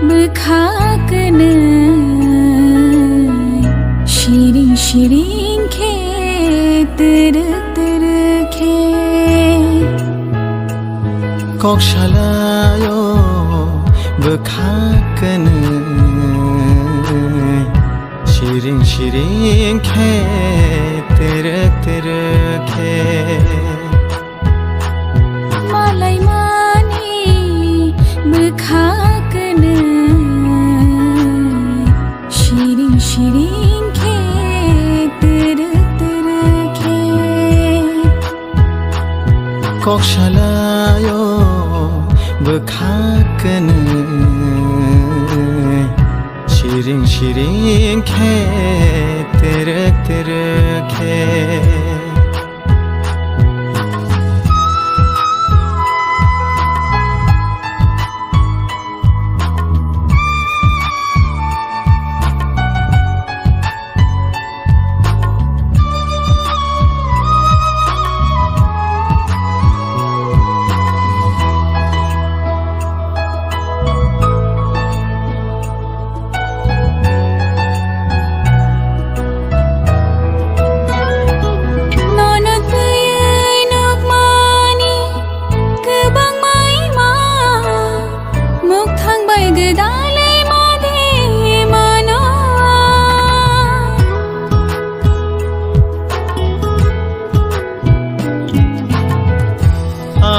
बोखाकनो शिरिं शिरिं खे तेरे तेरे खे kokshalayo bokhakno shiring shiring khe tere tere khe malai mani bokhakno shiring shiring khe tere tere khe kokshalayo bokhakno shiring shiring khe tere tere khe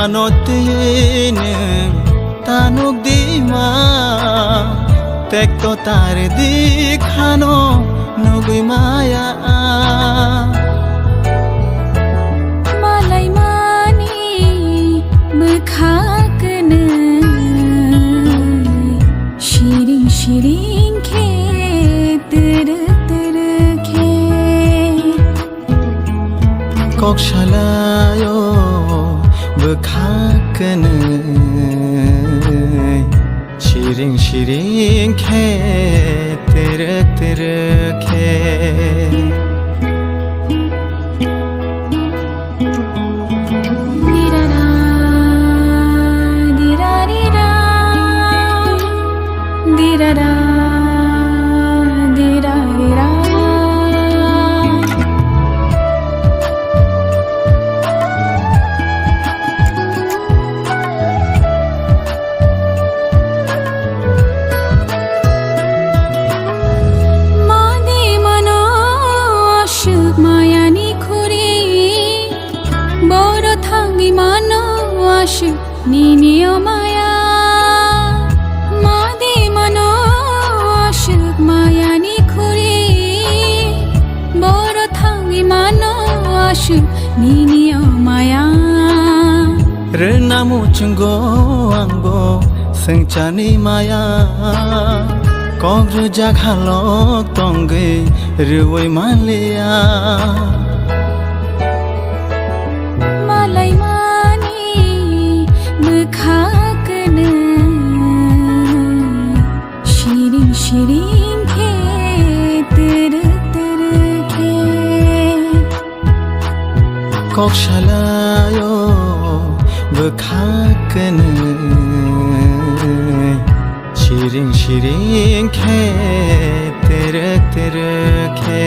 Anotine tanuk dima tekto tar dikhano nugui maya malai mani bokhakno shiring shiring khe tere tere khe kokshalayo bokhakno shiring shiring khe tere tere khe dirara dirarira dirara dirarira মায়ানি খুরি বড় থাঙ্গি মানো আশু নিনিয় মায়া মাদি মানো আশুক মায়ানি খুরি বড় থাঙ্গি মানো আশু নিনিয় মায়া renamu chungo angbo sengchani maya kogru jakhalok tonge ruoi malia malai mani bokhakno shiring shiring khe tere tere khe kokshalayo bokhakno shiring shiring khe tere tere khe